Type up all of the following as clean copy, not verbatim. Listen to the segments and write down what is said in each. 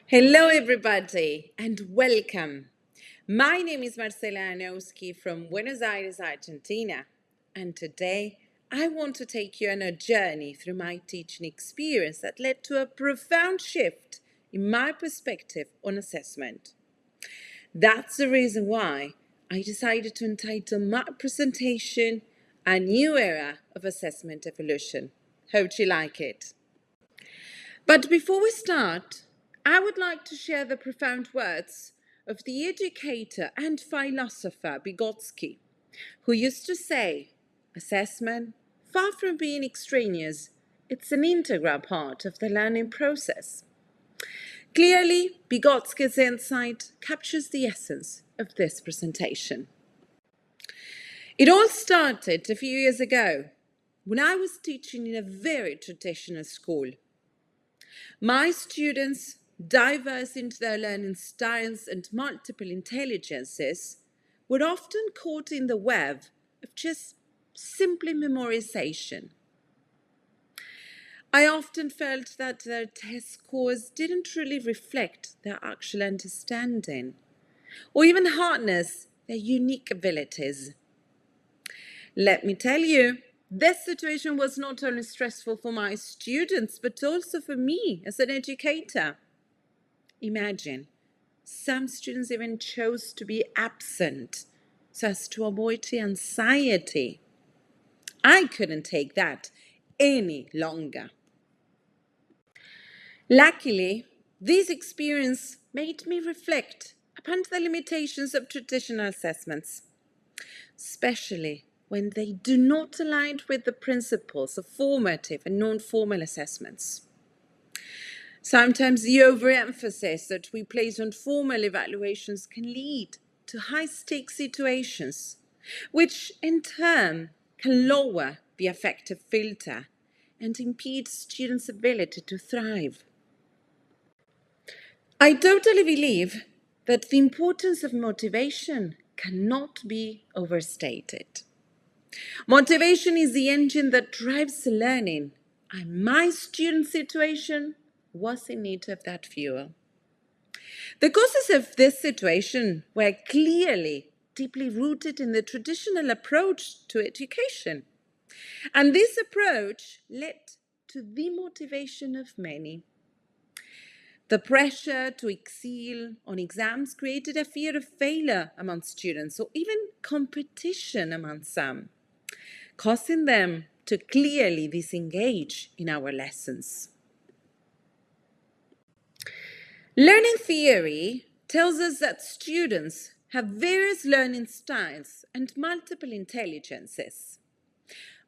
Hello, everybody, and welcome. My name is Marcela Danowski from Buenos Aires, Argentina, and today I want to take you on a journey through my teaching experience that led to a profound shift in my perspective on assessment. That's the reason why I decided to entitle my presentation A New Era of Assessment Evolution. Hope you like it. But before we start, I would like to share the profound words of the educator and philosopher Vygotsky, who used to say, assessment, far from being extraneous, it's an integral part of the learning process. Clearly, Vygotsky's insight captures the essence of this presentation. It all started a few years ago when I was teaching in a very traditional school. My students, diverse in their learning styles and multiple intelligences, were often caught in the web of just simply memorization. I often felt that their test scores didn't truly reflect their actual understanding, or even harness their unique abilities. Let me tell you, this situation was not only stressful for my students, but also for me as an educator. Imagine, some students even chose to be absent so as to avoid the anxiety. I couldn't take that any longer. Luckily, this experience made me reflect upon the limitations of traditional assessments, especially when they do not align with the principles of formative and non-formal assessments. Sometimes the overemphasis that we place on formal evaluations can lead to high-stakes situations, which in turn can lower the affective filter and impede students' ability to thrive. I totally believe that the importance of motivation cannot be overstated. Motivation is the engine that drives learning, and my student situation was in need of that fuel. The causes of this situation were clearly deeply rooted in the traditional approach to education. And this approach led to the motivation of many. The pressure to excel on exams created a fear of failure among students, or even competition among some, causing them to clearly disengage in our lessons. Learning theory tells us that students have various learning styles and multiple intelligences,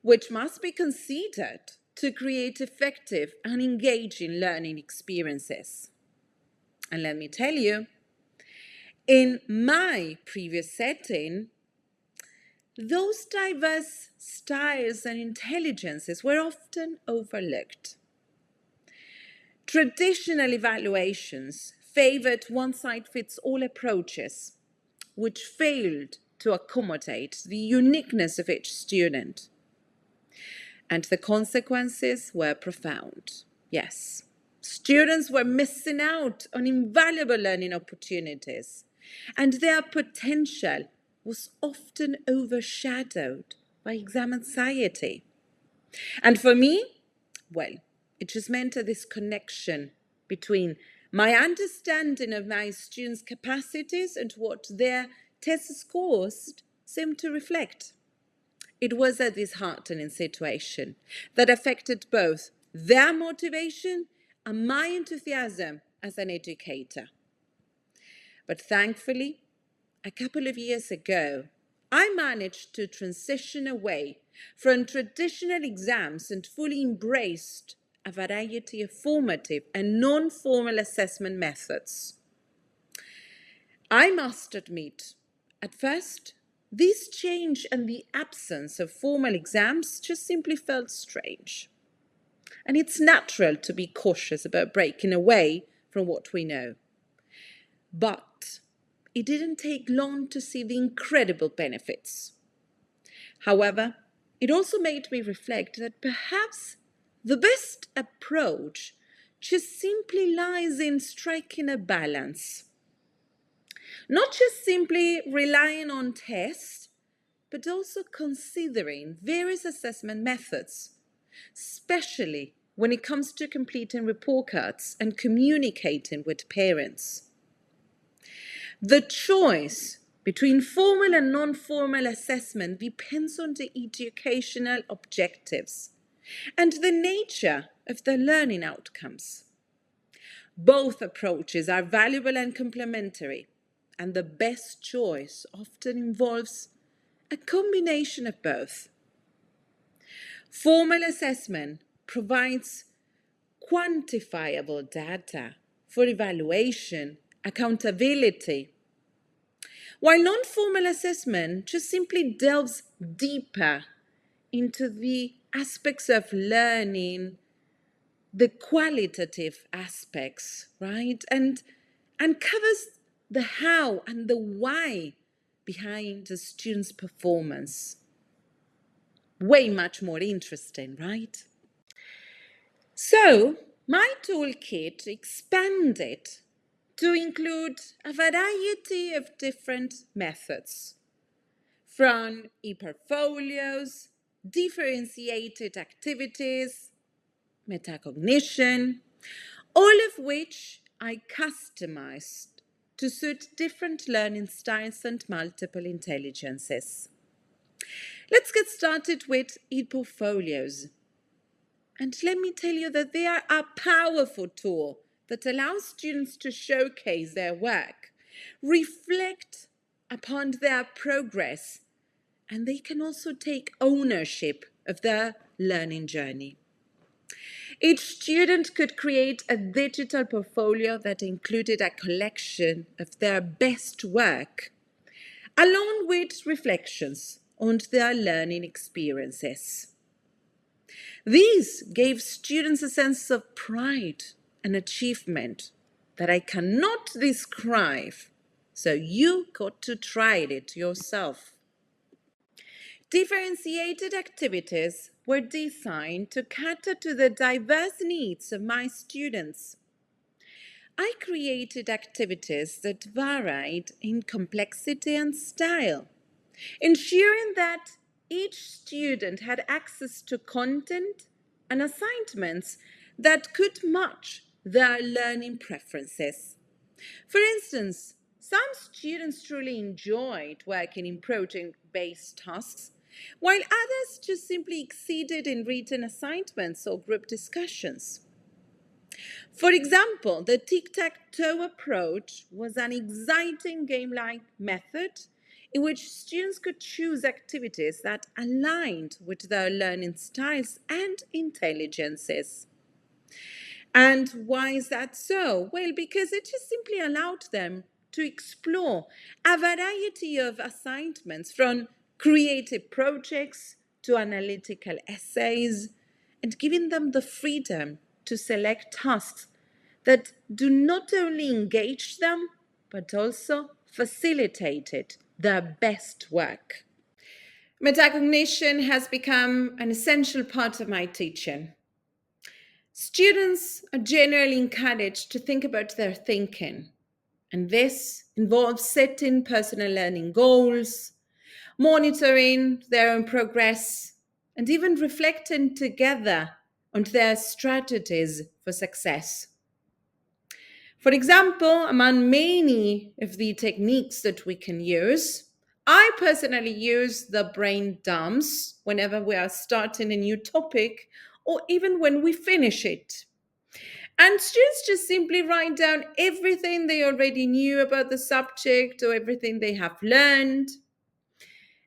which must be considered to create effective and engaging learning experiences. And let me tell you, in my previous setting, those diverse styles and intelligences were often overlooked. Traditional evaluations favored one-size-fits-all approaches, which failed to accommodate the uniqueness of each student. And the consequences were profound. Yes, students were missing out on invaluable learning opportunities, and their potential was often overshadowed by exam anxiety. And for me, well, it just meant a disconnection between my understanding of my students' capacities and what their test scores seemed to reflect. It was a disheartening situation that affected both their motivation and my enthusiasm as an educator. But thankfully, a couple of years ago, I managed to transition away from traditional exams and fully embraced a variety of formative and non-formal assessment methods. I must admit, at first, this change and the absence of formal exams just simply felt strange. And it's natural to be cautious about breaking away from what we know. But it didn't take long to see the incredible benefits. However, it also made me reflect that perhaps the best approach just simply lies in striking a balance. Not just simply relying on tests, but also considering various assessment methods, especially when it comes to completing report cards and communicating with parents. The choice between formal and non-formal assessment depends on the educational objectives and the nature of the learning outcomes. Both approaches are valuable and complementary, and the best choice often involves a combination of both. Formal assessment provides quantifiable data for evaluation, accountability, while non-formal assessment just simply delves deeper into the aspects of learning, the qualitative aspects, right? And covers the how and the why behind the student's performance. Way much more interesting, right? So, my toolkit expanded to include a variety of different methods, from e-portfolios, differentiated activities, metacognition, all of which I customized to suit different learning styles and multiple intelligences. Let's get started with e-portfolios. And let me tell you that they are a powerful tool that allows students to showcase their work, reflect upon their progress, and they can also take ownership of their learning journey. Each student could create a digital portfolio that included a collection of their best work, along with reflections on their learning experiences. These gave students a sense of pride and achievement that I cannot describe, so you got to try it yourself. Differentiated activities were designed to cater to the diverse needs of my students. I created activities that varied in complexity and style, ensuring that each student had access to content and assignments that could match their learning preferences. For instance, some students truly enjoyed working in project-based tasks, while others just simply exceeded in written assignments or group discussions. For example, the tic-tac-toe approach was an exciting game-like method in which students could choose activities that aligned with their learning styles and intelligences. And why is that so? Well, because it just simply allowed them to explore a variety of assignments, from creative projects to analytical essays, and giving them the freedom to select tasks that do not only engage them, but also facilitated their best work. Metacognition has become an essential part of my teaching. Students are generally encouraged to think about their thinking, and this involves setting personal learning goals, monitoring their own progress, and even reflecting together on their strategies for success. For example, among many of the techniques that we can use, I personally use the brain dumps whenever we are starting a new topic or even when we finish it. And students just simply write down everything they already knew about the subject or everything they have learned.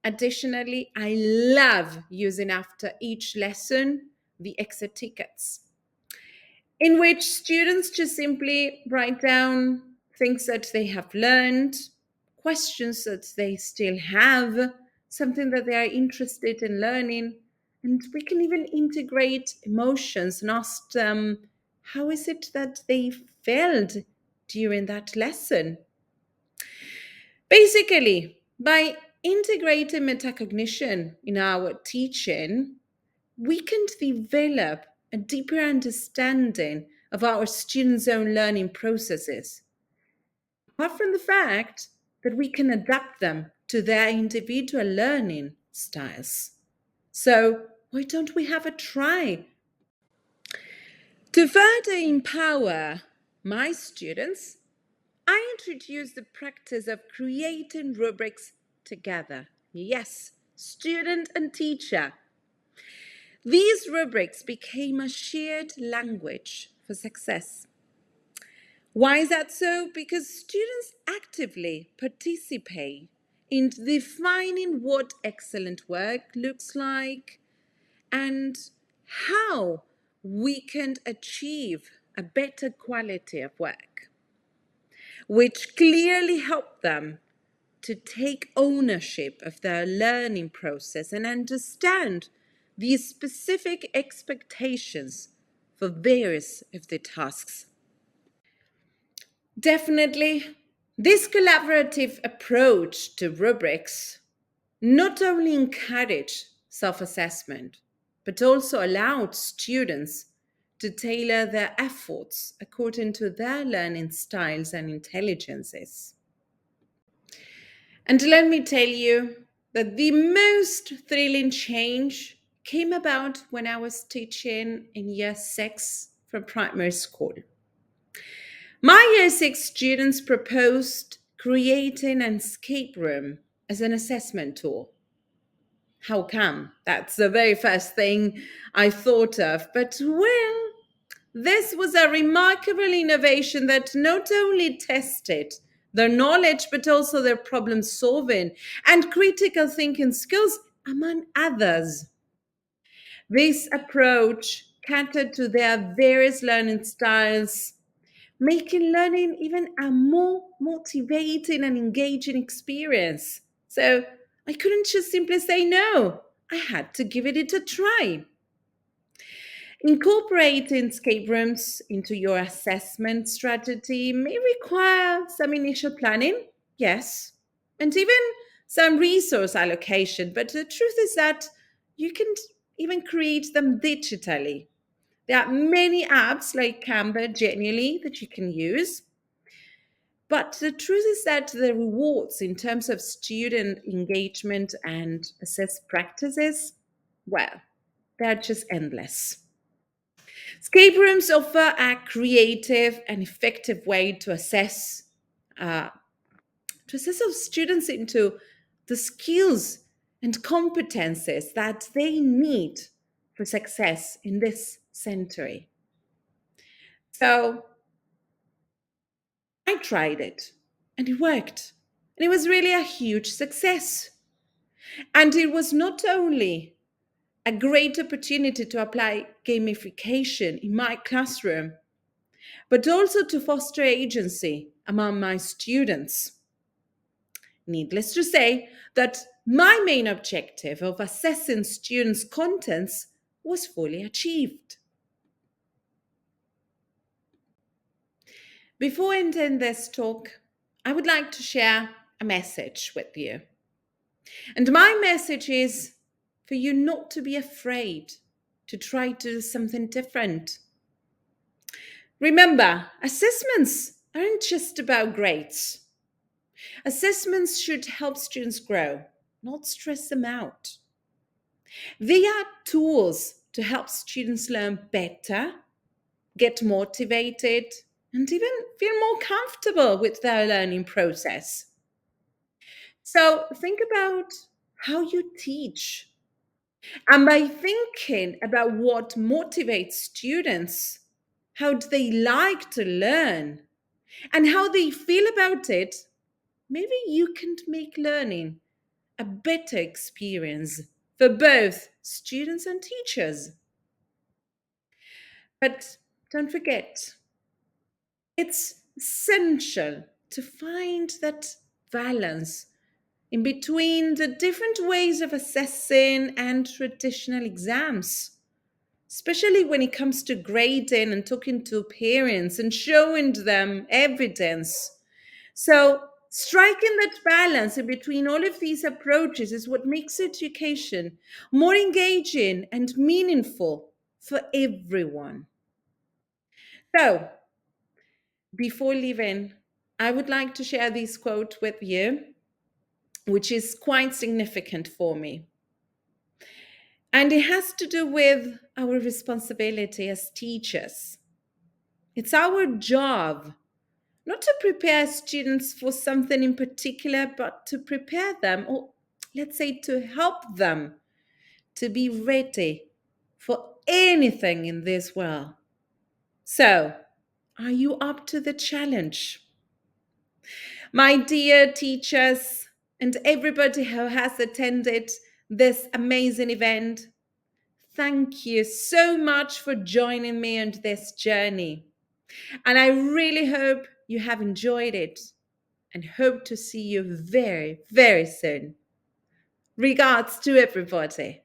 Additionally, I love using after each lesson the exit tickets, in which students just simply write down things that they have learned, questions that they still have, something that they are interested in learning. And we can even integrate emotions and ask them, how is it that they felt during that lesson? Basically, by integrating metacognition in our teaching, we can develop a deeper understanding of our students' own learning processes, apart from the fact that we can adapt them to their individual learning styles. So, why don't we have a try? To further empower my students, I introduced the practice of creating rubrics together. Yes, student and teacher. These rubrics became a shared language for success. Why is that so? Because students actively participate in defining what excellent work looks like and how we can achieve a better quality of work, which clearly help them to take ownership of their learning process and understand the specific expectations for various of the tasks. Definitely, this collaborative approach to rubrics not only encouraged self-assessment, but also allowed students to tailor their efforts according to their learning styles and intelligences. And let me tell you that the most thrilling change came about when I was teaching in year 6 from primary school. My year 6 students proposed creating an escape room as an assessment tool. How come? That's the very first thing I thought of. But well, this was a remarkable innovation that not only tested their knowledge, but also their problem solving and critical thinking skills, among others. This approach catered to their various learning styles, making learning even a more motivating and engaging experience. So I couldn't just simply say no. I had to give it a try. Incorporating escape rooms into your assessment strategy may require some initial planning, yes, and even some resource allocation. But the truth is that you can even create them digitally. There are many apps like Canva, Genially, that you can use. But the truth is that the rewards in terms of student engagement and assessed practices, well, they're just endless. Escape rooms offer a creative and effective way uh, to assess our students into the skills and competences that they need for success in this century. So I tried it and it worked. And it was really a huge success. And it was not only a great opportunity to apply gamification in my classroom, but also to foster agency among my students. Needless to say that my main objective of assessing students' contents was fully achieved. Before ending this talk, I would like to share a message with you. And my message is for you not to be afraid to try to do something different. Remember, assessments aren't just about grades. Assessments should help students grow, not stress them out. They are tools to help students learn better, get motivated, and even feel more comfortable with their learning process. So think about how you teach. And by thinking about what motivates students, how do they like to learn, and how they feel about it, maybe you can make learning a better experience for both students and teachers. But don't forget, it's essential to find that balance in between the different ways of assessing and traditional exams, especially when it comes to grading and talking to parents and showing them evidence. So, striking that balance in between all of these approaches is what makes education more engaging and meaningful for everyone. So, before leaving, I would like to share this quote with you, which is quite significant for me. And it has to do with our responsibility as teachers. It's our job not to prepare students for something in particular, but to prepare them, or let's say to help them to be ready for anything in this world. So, are you up to the challenge? My dear teachers and everybody who has attended this amazing event, thank you so much for joining me on this journey. And I really hope you have enjoyed it and hope to see you very, very soon. Regards to everybody.